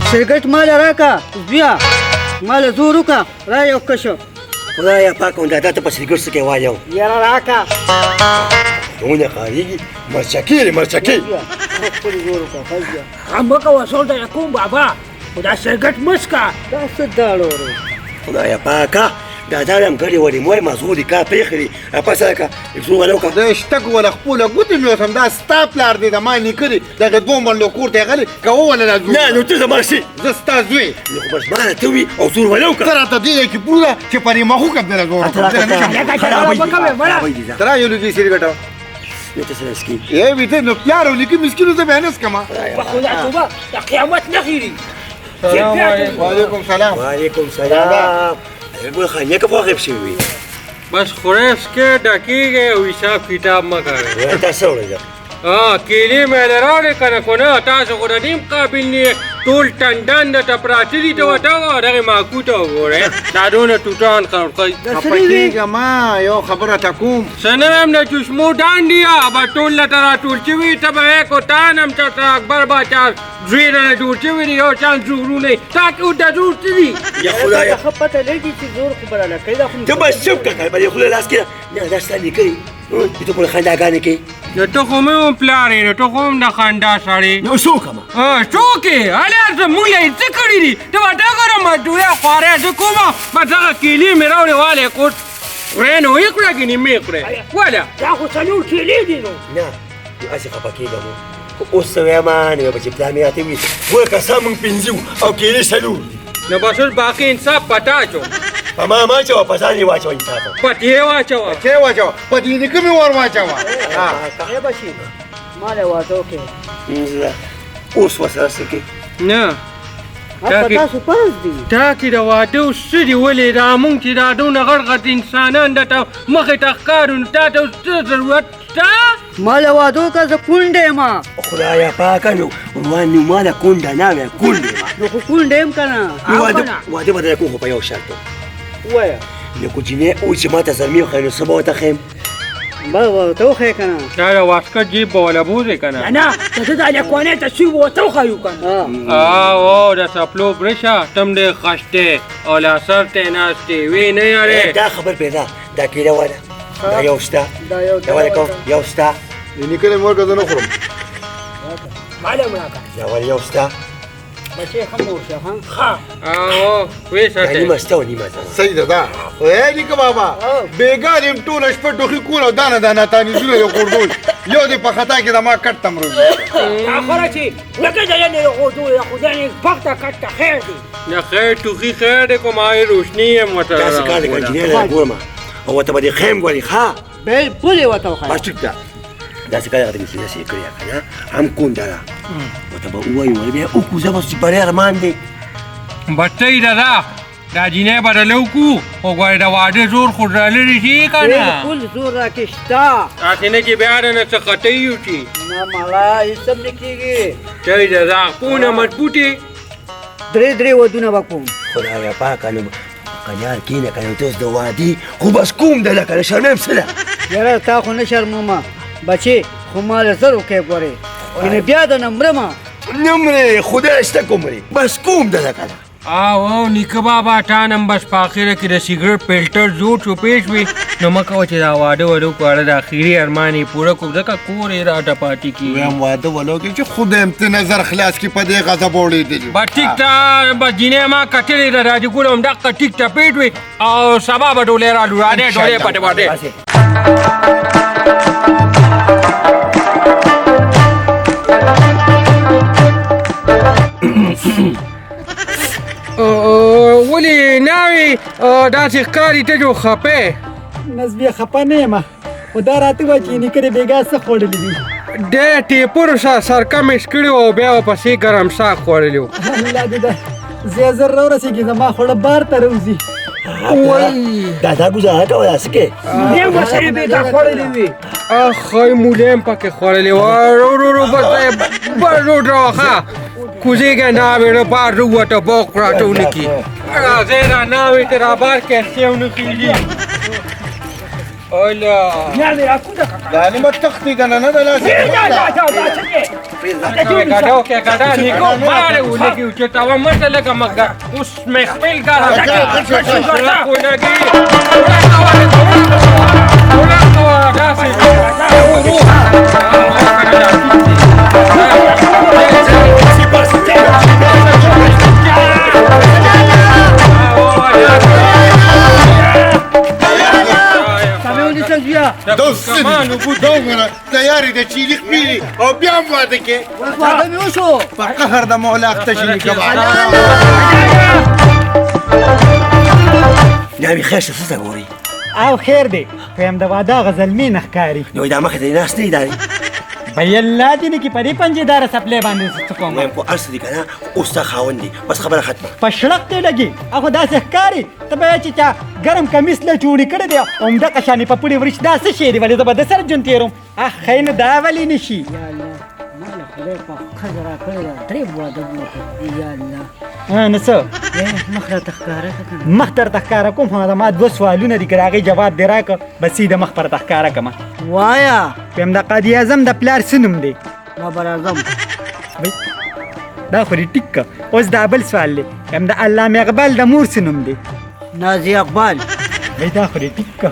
سرګټ مال راکا بیا مال زور وکا را یو کشو خدایا پاک اونده دا ته په سرګټ څه کې وایو یاره راکا دونه خارجي مرچکی خپل زور وکا فزیا همکه وصول د کوم بابا خدا سرګټ مسکا دا څه داړو خدایا پاکه دا دارم کړی وړي مور مزغولي کا پېخري پاسه کا زو ولو کا دا شتګ ولا خپل ګوتې نو سم دا ستا پلار دی د ما نیکري دغه دوه منلو کور ته غلي کوو ولا لازم نه نو ته زما شي زه ستا زوی نو خو بس ما ته وي او زور ولو کا تر ته دی کې پوره چې پرې مخو کم دل زور ترا یو لګي سری ګټو نو ته سره سکي ای ویته نو پلار ولګي مسکینو ته بیانس کما خدا توبه د قیامت نخيري وعلیکم سلام وعلیکم سلام ګل خانه که واقف شوی بس خورش کې ډکیږي او حساب کتاب مه کوئ تاسو ورته کیلې مې لراړې کنه کو نه تاسو خو د نیم قابل نه ټول ټنډن د ټپراټي دي ته وټاوه دغه ماکو ته وګوره دا دونه ټوټان کوي خپکیږه ما یو خبره تکوم سنم د چشمو ډانډیا به ټول لته راټول شوي ته به کو تانم چې اکبر باچا زوی نه جوړ شوي دي یو چانس زورونه تا کې ورته جوړ څه دي یا خدایا خپته لګي چې زور خبره نه کوي دا خو ته بس چوپ کړه بل خو لاس کې نه دا ستاسو کوي ته په خنداګانې کې نو ته خو مې هم پلارې نو ته خو هم د خندا سړی نو شو کما څوکې هلې زه موږ یې څه کړي دي ته وټه ګوره مډویا خواره زه کومه بس هغه کیلې مې راوړې والې کوټ خورې نو یې کړه که نیمې خورې وله دا خو څلور کیلې دي نو نه هسې خفه کېږم اوس څه وایم نو به چې پلار مې راته وي وایه کسان موږ پنځه وو او کیلې څلور دي نو بس اوس باقي انصاف پټا چو په ما مه اچوه په ځان یې واچوه انصاف پټې واچوه چې واچو په دې نیکه مې ور واچو ای بچی مال واټو کې اوس ورسره څه کوي نه هغه تاسو پرز دي تا کې د واده اوس څه دي ولې دا مونږ چې دا دونه غټ غټ انسانان درته مخې ته ښکارو نو تا ته اوس څه ضرورت شته مال واټو کا ز کونډه ما خدایا پاکه نو وانه مالا کونډه نه وې کونډه نو خو کونډه هم کنه واده به در کوم خو په یو شرط وایا نو کوچینه اوس چې ما ته زلمي خو نو سبا ورته ښیم با ته خې کنه دا د واسکټ جیب به وله بوځې که نه نه ته د الکوانې ته شوي وتوخیو کنه او د سپلو برشه تم دې خشتې او لا سر ته ناستې وی نه یارې دا خبر پیدا دا کیله واده دا یو شته دا یو دا واده کوم یو شته دې نیکه مې مور کزنه خورم معلومه راکړه دا واده یو شته بچي خمور شه ها او وی دا ساتې نیمه شته او نیمه ځان صحیح ده دا اے نیکه بابا بیګار يم ټول شپه ټوخي کول او دانه دانه تانی زونه یو کوردول یو دې په خطا کې د ما کټ تمرو اخره چې لکه دا نه غوډو یا خدای پخته کټه خیر دي نه خیر ټوخي خیر دی کوم آی روشنی یم ورته داسې کار دی که انجینر نه ګورم او ورته به دې خیم ګورې ښه بل پولی وته خای بس ټیک ده داسې کار هغه دې داسې کړی که نه هم کونډه ده ورته به ووایو ولې بیا وکړو زه به چې پرې ارمان دی بچی دا دا جینۍ به ډله وکړو خو ګورې د واده زور خو ډلرې شي که نه بالکل زور راکې شته هسې نه چې بیا نه څه خطۍ وشي نه مالا هېڅ هم نه کېږي چی دا خونه مضبوطې درې ودونه به کوم خدایا پاکه نو قنار کینه که نو ته اوس د وادي خو بس کوم ده لکه د شرمیم څه ده یاره تا خو نه شرمومه بچې خو مال زر وکې ګورې کنه بیا د نه مرمه نه مرې خدای شته کوم مرې بس کوم ده لکه ده او نیکه بابا تا نم بس په اخره کې د سیګرټ فلټر جوړ شو پیش وي نو مه کوه چې دا واده واده وکړه د اخري ارمان یې پوره کړو ځکه کور یې راته پاتې کېږي ویم واده ولو کې چې خود هم ته نظر خلاص کې په دې غضب وړېدلي بس ټیک ته بس جینۍ ما کتلې ده راجي ګوره همدغه ټیک ته پیټ وي او سبا به ډولۍ رالو راډې ډولۍ پټې پټې ولې ناوې داسې ښکاري ته جو خپې نزبې خپه نه یم خو دا راته وایي چې نیکه دې بېګا څه خوړلي دي د ټیپور سرکمش کړي و او بیا ورپسې ګرم ساق خوړلي و الله دې ده زه زر راورسېږي زما خوړه بار ته راوځي دا ګوزاره کوه داسې کې نه ورسره بېګا خوړلې وي اخی مولیم پکې خوړلې وه ورو بس بر راوخه کوزیږه ناوې بار ووته باق راته ونه کړي راځئ را ناوې ته رابار کیسې ونه کېږي اولا نعمل اكودا كاكا يعني ما تخطي انا ندى لازم ګډاو کې ګډا نیکو ماره ولګي چې تا و مته لګه مګه اوس مې خپل ګار ولګي تیاری د چیلیق پیلی او بیا هم واده کې واده مې وشو په قهر د مولا اخته شي کبا یا می خیر څه ته ګوري او خیر دی فهم د واده غزل می نخکاری نو دا مخه دې ناس نه دی بای الله دې کې پدې پنځدار سپلې باندې څه کوم مې په ارس دي کنه اوس ته خاوند دي بس خبره ختمه پښړق ته لګي هغه داسې ښکاری ته به چې چا ګرم کمیس له جوړی کړی دی او د قشانی په پوری ورش داسې شی دی ولې زه به د سر جون تیروم خاين دا ولی نشي یا الله مال خدای په خزر کړی درې واده وکړ یا الله نسو مخ را تخکاره کنه مخ در تخکاره کوم هغه ما دوه سوالونه دي کړه هغه جواب دی راک بس د مخ پر تخکاره کما وایا پم د قاضي اعظم د پلار سنم دی بابر اعظم دا خوري ټیک اوس دا بل سوال دی پم د علامه اقبال د مور سنم دی نازي اقبال دا خوري ټیک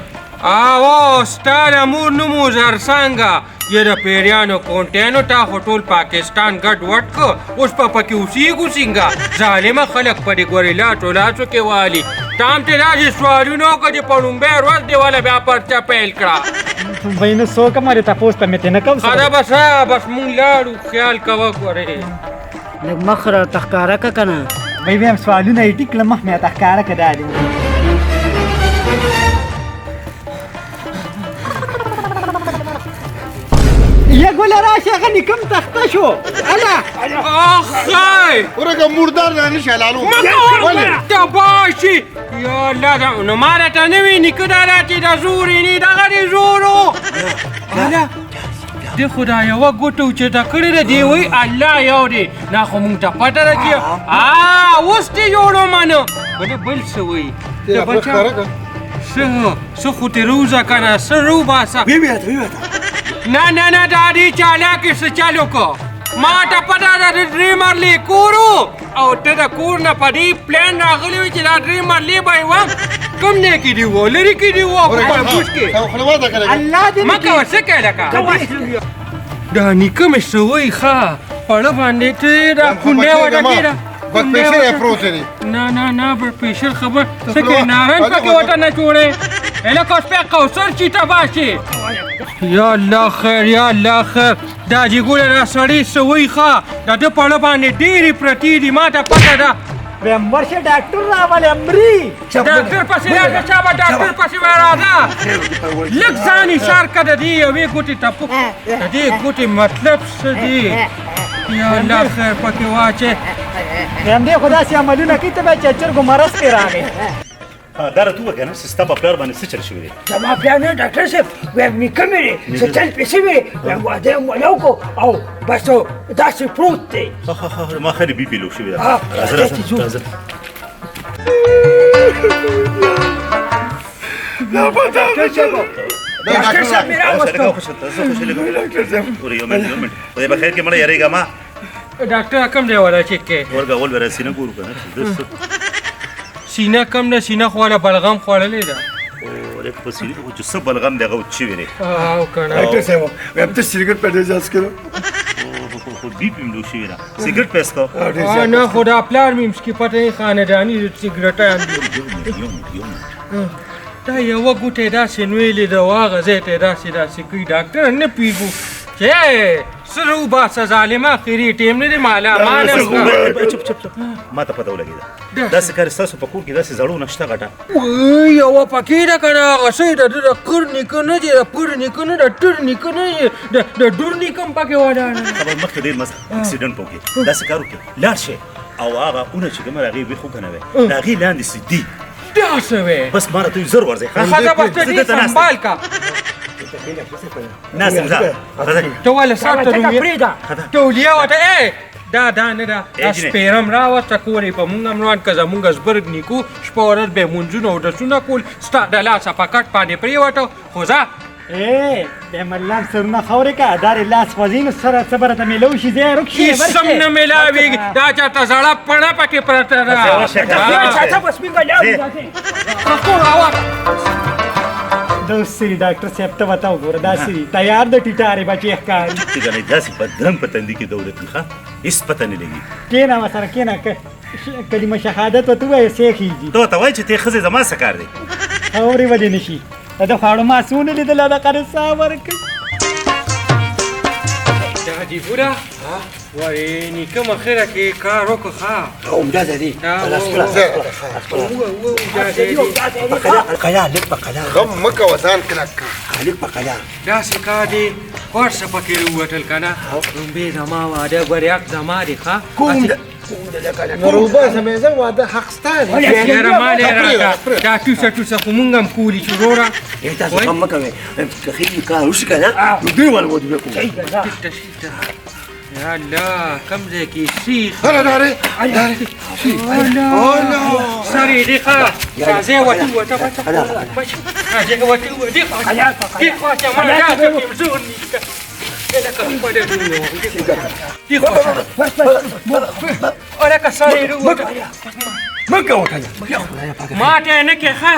او ستاره مور نومو زرسانګه یہ د پیریانو کونټینو تا ټول پاکستان ګډ وډ کو اوس په پکې اوسېږو څنګه ظالمه خلک په دې ګوریلا ټولاسو کې والي تام ته راځي سوالونو که د پړومبۍ ورځ دی والا بیا پرچه پیل کړه وینو څوک ماره تاسو ته مته نه کوم خدا بس مونږ لاړو خیال کوه ګورې لږ مخ را تخکاره کنه وای ویم سوالونه ټیک له مخ مې تخکاره کړه دي یا ګول راشه غني کوم تخته شو الا اخای ورګه مردار نه شلالو تباشي یا الله نو ماره ته نه وي نیکه دا راځي د زوري نه دغه د زورو الا د خدای یوه ګوتو چې دا کړې ده دی وای الله یو دی نه خو مونږ ته پته راځي اوس دې جوړو مانو بل څه وایي د بچا څه خو دې روزه کنه څه رو باسه نه دادی چالاکی څه چالو کو ما ته پته ده د ډریمر لی کورو او ته د کور نه په دې پلان راغلی وي چې دا ډریمر لی به یې وم کوم دی کې دی و لرې کې دی و په بوش کې الله دې مه کوه څه کوې لکه دا نیکه مې څه وایي ښه پړه باندې ته دا کونډۍ وډکې ده بکپیشر پروت دی نه بکپیشر خبر څه کوې نارنج پکې ورته نه جوړې هلکه اوس بیا کوثر چې تباه شي یا الله خیر دا چې ګوره دا سړی څه وایي ښه د ده پړه باندې ډېرې پرتې دي ما ته پته ده ویم ورشه ډاکټر راولې امري ډاکټر پسې راځه چا به ډاکټر پسې وی راځه لږ ځان اشار که د دې یوې ګوتې ټپو د دې ګوتې مطلب څه دی یا الله خیر پکې واچې ویم دې خو داسې عملونه کوي ته به چې چرګو مرض پرې راغی دا راته ووایه که نه ستا په پلار باندې څه چل شوی دی زما پلار نه ډاکټر صاحب ویم نیکه مې دی څه چل پیسې مې ویم واده یې ونه وکړو او بس داسې پروت دی ما خیلی بی پی لو شوی دی راځه ډاکټر صاحب مې راوستو یو منټ خدای په خیر کې مړه یارېږه ما ډاکټر کم دی ولا چیک کې ورګه اول به راسینه ګورو که نه سینه کم نه سینه خواله بلغم خوړلې ده ورې په سینه خو چې څه بلغم دی هغه وچې وینې او کنه ډاکټر صاحب ویم ته سیګریټ په دې ځاس کړو خو بی پی مې لو شوی ده سیګریټ پیس کو نه خدا پلار مې مسکی پته خاندانی سیګریټان دي دا یوه ګوتې داسې نویلې ده واغه ځای ته داسې کوي ډاکټر نه پیږو چې څه روباسه ظالمه اخري ټیم نه دی مالا ما نه چپ ما ته پته ولګېده داسې کار ستاسو په کور کې داسې زړو نشته غټه یوه پکې ده که نه هغه څه د ده د کر نیکه نه دی د پر نیکه نه د ټر نیکه نه دی د ډور نیکه هم پکې ودانه خبر مخکې ډېر مزه اکسیډنټ په وکړي داسې کار وکړي لاړ شئ او هغه اونه چې کومه د هغې ویښ وکنه وی د هغې لاندې سدي داسې وی بس ما راته زر ورځئ ښځه بس ته دې سنبال کا ناست یم ته ولې سر ته رومې ته ولیا ورته دا نه ده ای دا جنې. سپیرم راوسته کور یې په مونږ هم روان که زمونږ زبرګ نیکو شپه ورځ به یې مونځونه او ډسونه کول ستا د لاسه په کټ باندې پرېوتو خو ځه د ملام سرونه خورې کا دار لاس خوځینو سره صبر ته ملو شي زه رکشي هیڅ هم نه میلاویږي دا چاته زړه پړه پکې پرته ده چاته بس مینګه لاو کور راوړه د سری ډاکټر صاحب ته وتاو ګوره دا سری تیار د ټیټارې بچی ښکاري چې ګنې داسې بدرنګ په تندي کې دولت ښه هېڅ پته نه لګي کېنه ورسره کېنه کلمه شهادت ورته ووایه سیخېږي ته ورته وایې چې ته ښځې زما څه کار دی خبرې ولې نه شي د خواړو ماسونه لیدل د قرض ساه ورکړي دا دي ګوره وایي نیکه مخیره کې کار وکړه ښه عمده ده دي دا خلاص و- خلاص قلا لك بقلا غم مکه وزان کلک لك بقلا داسې کار دی ورسه پکې ووتل که نه لومبې زما واده ګوریاک زما دی ښه کوم ده لك نروبا سمېزم واده حق ستا دی یاره ما دې راکړه دا ټوسه ټوسه خو مونږ هم کولي چې وروره ايه تاسو غم مکه کخې کار وش کنه نو دوی ول ودی کوم شته شته یا الله کوم ځای کې سیخ هلا داري سری دی ښه راځئ وتو وته راځئ وتو دی دی خوا چې ما دا کې زور نشته لکه خپله دی خوا لکه سری وته مکه وکړه ما ته نه کې ښه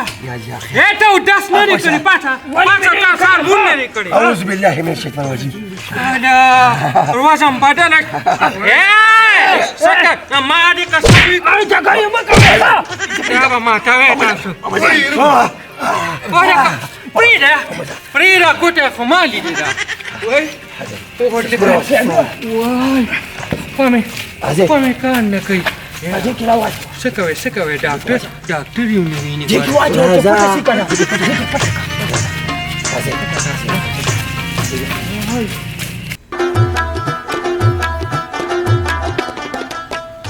ته داس نه لري کړی پاټه تا کار مون نه لري کړی اعوذ بالله من الشیطان الرجیم الا روزم بدل سکت ما دې کسبي دا به ما ته تاسو پریدا ګوته خو ما لیدې دا وای پامې کار نه کوي څه کوې ډاکټر یې ونه ویني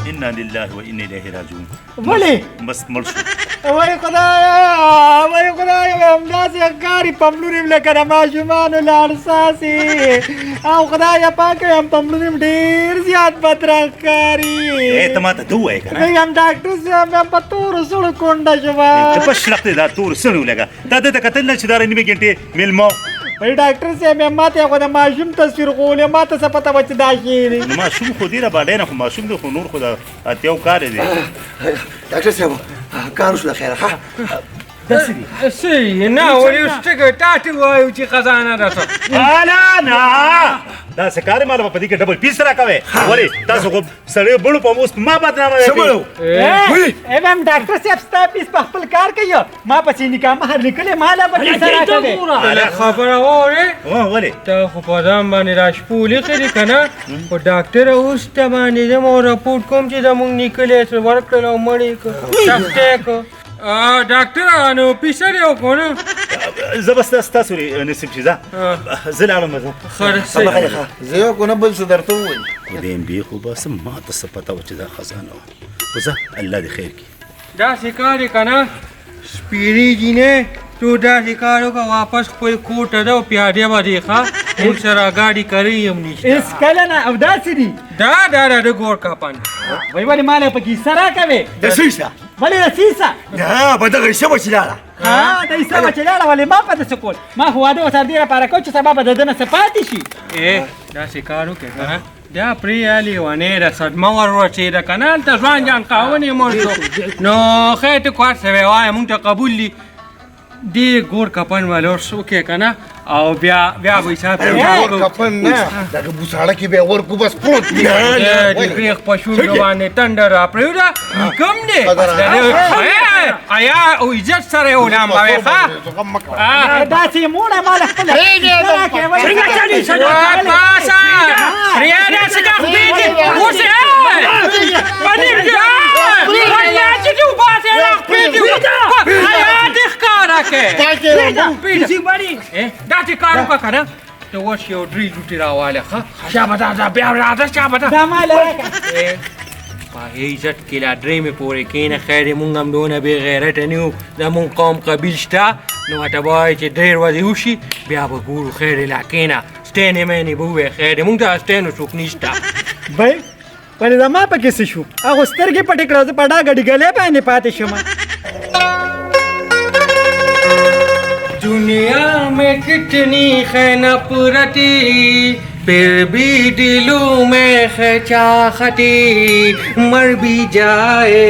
انا لله وانا الیه راجعون ولې بس مړ شو وای خدایا همداسې ښکاري پملونیم لکه د ماشومانو لاړساسې او خدایا پاک هم پملونیم ډېر زیات بدرنګ ښکاري ته ما ته ته ووایې که نه دی هم ډاکټر صاحب هم په تورو سړو کونډه شوه ته په شلق دی دا تور سړی ولګه تا ده ته کتل نه چې دا نیمې ګنټې میلمه وای ډاکټر صاحب هم ماته خو د ماشوم تصویر غولې ما ته څه پته وه چې دا شی دی نو ماشوم خو ډېره باډی نه خو ماشوم دی خو نور خو د اتیاو کار دی ډاکټر صاحب کار وشو خیر ها سي نه ولې اوس ټکه ټاټې وایو چې خزانه ده څه الا نه دا څه کار ماله په دې کې ډبل پیس راکوې ولې تاسو خو سړی بړو په اوس ما بدنامه ایم هم ډاکټر صاحب ستا پیس په خپل کار کوي ما پسې نکاح مهر لیکلی ما لا به کیسه راکوې خبره واورې ولې ته خو په ځان باندې راشپولې کړې که نه خو ډاکټر اوس ته باندې ځم او راپورټ کوم چې زمونږ نیکلی ورکړل او مړ یې کړ سختې کړ ډاکټر نو پیسه دی او که نه زه به ستاسو نصیب شي ځه زه لاړم زه ښه زه یو کو نه بل څه درته ووایم خو د ام بي خو بس ما ته څه پته وه چې دا خزانه وه خو ځه الله دې خیر کړي داسې کار یې که نه سپېرېږي نه تو داسې کار وکړه واپس خپل کور ته ده او پیادې به دی ښه موږ سره ګاډي کرۍ هم نشته هېڅ کله نه او داسې دي دا د ګور کاپن وای ولې ما لا په کیسه راکوې د سیسه ولې د سیسه نه په دغه شبه چې لاړه ها د عیسی بچی لاړه ولې ما په داسې کول ما خو واده ورسره دې لپاره کوم چې سبا به د ده نه څه پاتې شي داسې کار وکړې که نه دا پرې لیونې ده صدمه ور ورسېده که نه هلته ځوان جان خاوند یې مړ شو نو خیر ته کار سوی وایه مونږ ته قبول دي دې ګور کپن والا وکړې که نه او بیا به حساب کپن نه دغه بوساړه کې به ورکو بس پروت دی د بیخ په شونډو باندې ټنډه را پرېوده کم دی آیا او عزت سره یې ولامبوې ښه داسې یې موړه ما له خپله کیسه راکړې پاسه پرېږده څه ګخ بیدي اوس داسې کار وکړه که نه ته اوس یو درې لوټې راواله ښه شابه دا بیا راځه شابه دا دا ما له راکړه په عزت کې لا درې مې پورې کښېنه خیر یې مونږ هم دونه بې غیرته نه یو زمونږ قوم قبیل شته نو ورته به وایي چې ډېر ورځې وشي بیا به ګورو خیر یې لا کښېنه ستینې مینې به ووایې خیر یې مونږ ته ستینو څوک نشته بای ولې زما پکې څه شو هغه سترګې پټې کړه زه په ډاګه ډیګلې باندې پاتې شوم दुनिया में कितनी खैनफरती फिर भी दिलों में खचाखती मर भी जाए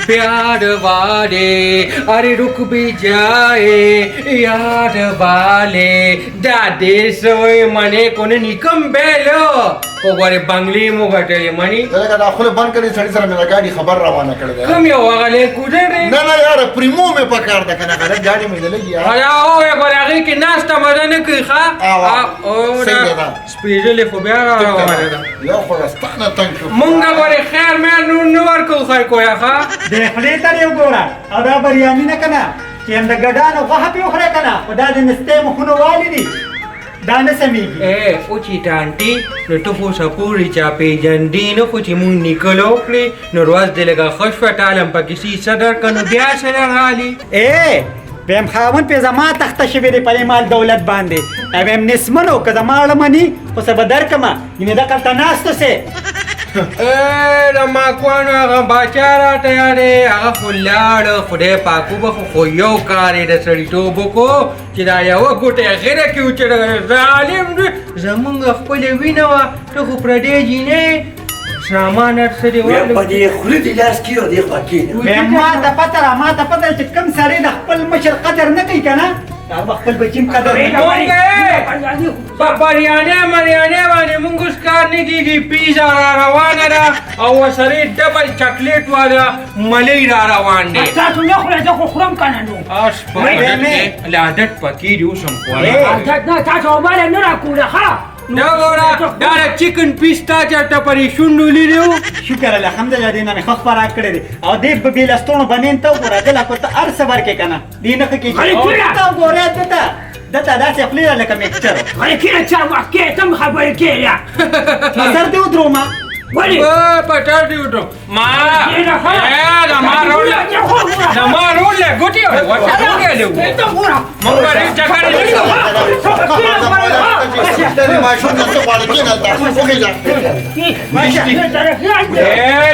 प्यार वाले अरे रुक भी जाए यार वाले दादे सोए मने कोने निकम बेलो وګوره بنگلې مو غټلې مانی دا دا خپل بند کړی سړی سره مې گاډي خبر روانه کړل کوم یو غلې کوډې نه نه یار پریمو مې پکار ده کنه غلط گاډي مې لګي او وګوره هغه کې ناشته مدنه کوي ښا او دا سپیډلې خو بیا روانه ده یو خلاصانه تنګ شو مونږ غوړې خیر مې نو ورکو خیر کویا ښا د خپلې ته یو ګوره او دا بریاني نه کنه چې هم د ګډانو غوښه په خوري کنه خدا دې نسته مخونو والي دي دا نه سمېږي او چې ټانټي نو ته خو سپوري چا پیجندې نو خو چې مونږ نکلو کړې نو ورځ دې لږه خوش وټالم پکې سي صدر کنو بیا سره غالي بهم خاون په زما تخته شوی دی په مال دولت باندې او هم نسمنو که زما اړمني خو څه به درکمه ینې دلته ناستو سه د ماکوانو هغه باچا راته یادې هغه خو لاړ خدای پاکو به خو یو کار یې د سړیتوب وکړو چې دا یوه ګوټه یې غیره کې وچېړه ظالم زمونږ خپلې وینه وه ته خو پردی جینې سامان هر څه دې په دې خولې دې لاس کېږده دې خوا کښېنه ما ته پته را ما ته پته چې کوم سړی د خپل مشر قدر نه کوي که نه هغه خپل بچیم قدر نه کوي په بریانې مریانې باندې مونږ اوس کار نه کېږي پیزا را روانه ده او ورسره ډبل چاکلیټ والا ملۍ را روان دی تاسو نه خورئ زه خو خورم که نه نو اس په عادت پکې دي اوس هم خواړه عادت نه تاسو ماله نه راکوله ښه دا ګوره دا د چکن پیستا چېرته پرې شونډو لیدو شکر الحمدلله دې نه مې ښه خوراک کړی دی او دې به بې لستوڼو بنین ته وګوره دله خو ته هر څه ورکې که نه دې نه ښه کېږي ته وګوره دته داسې خولې ده لکه میکچر غلی کېنه چارواک کې ته هم خبرې کېږه نظر دې ودرومه ولې پټر دی وټو ما دا ما رول ګوټي وټه ته ګوره مونږ باندې چکر ماشوم څه غواړي کېنه تاسو وګورئ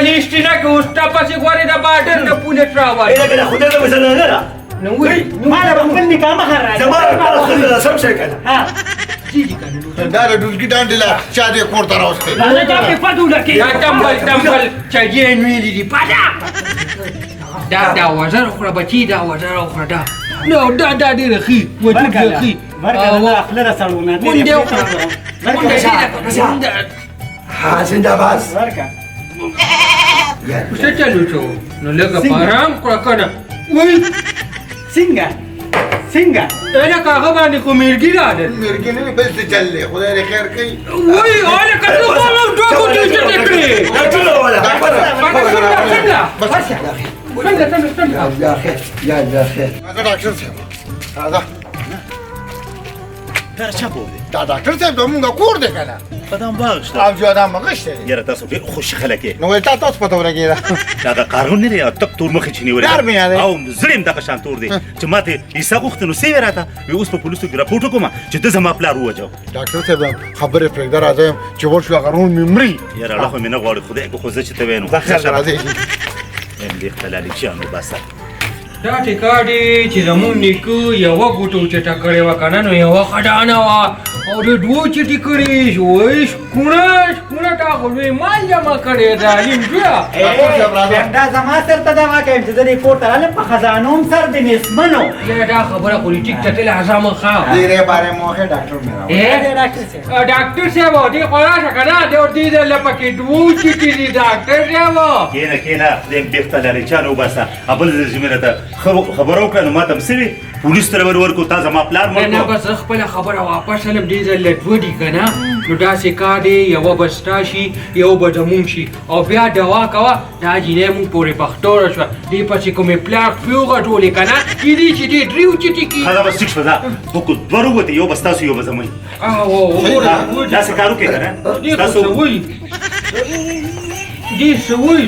لیسټی نه که اوس ټپسې غواړي د باډر نه پولیس راوړي لکه خدای ته مثلا نه ده نو وایي ما له به خپل نکاح مخه راځي زما لپاره خدای سم شي کنه دا د ډولګي ډانډې لا چا دې کور ته راوستې راځه ته په پدوله کې دا ټمبل چجین ویلي دي پادا دا وزر خوره بچی دا وزر خوره دا نو دا ډېر ښي وجود یې ښي ورکه خپله رسړونه مونډې وخوره ها زنده باد ورکه څه چلو شو نو لږه په ارام کړه که نه وایي څنګه لکه هغه باندې خو میرګي راغلل مرګې نه بل څه چل دی خدای دې خیر کوي وایي هلکه ته خو هم دوه ګوتې چټې کړې یا خیر یا خیر دا ډاکټر صاحب راځه دا چا بوده دا ډاکټر صاحب زمونږ کور دی که نه ادم باغشته او جو ادم مغشته دی یاره تاسو ډېر خوشي خلک یې نو ویل تا تاسو پته ولګېده دا د قارون نه دی او تک تور مخې چې نیولې یار مې یاد دی. او زړه یې هم دغه شان تور دی چې ما ته حصه غوښته نو څه یې راته وی اوس په پولیسو کې راپورټ وکړم چې ده زما پلار ووجه ډاکټر صاحب خبرې پرېږده راځه چې ورشو هغه رون مې مري یاره الله خو مې نه غواړي خدای خو زه چې ته وینم دا خیر راځي دې خلالي چانو باسه دا ټیکا دی چې زمونږ نیکه یوه ګوټه اوچته کړې وه که نه نو یوه خډانه وه او د دوو چټي کړې وایي شکونه تا خو لوی مال جمع کړی ظالم بیا دا زما سر ته دا واقعیم چې زه دې کور ته رالم په خزانو هم سر د نسمنو دا خبره خو ټیک چټلې هزامه ښه ډېرې بارے موخه ډاکټر مې ډاکټر صاحب دې خو راشه که نه دې ورته دله پکې دوو چټي دي ډاکټر صاحب کېنه دې بیخته لري چانو باسه بل ځل مې راته خبره وکړه نو ما ته هم څه وي پولیس ته ورکړو تا زما پلار مړ نه بس زه خپله خبره واپس هلم دې ځل دوه دي که نه نو داسې کار دی یوه به ستا شي یو به زمونږ شي او بیا دوا کوه دا جینۍ مونږ پورې پښتوره شوه دې پسې کومې پلاک فیو غټولې که نه کېدی چې دې درې اوچتې کړي هغه بس ټیک شوه دا دوه وروتې یو به ستاسو یو به زموږ داسې کار وکړې که نه دې خو څه وایي دې څه وایي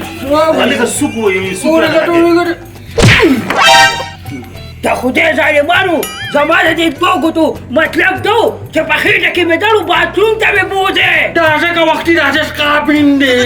هلکه سوپ وایي سوپ د خدای ظالمانو زما د دې دوه ګوتو مطلب دو چې په خېټه کې مې دړو باتروم ته مې بوځې دا ځکه وختي راځه سکاپین دی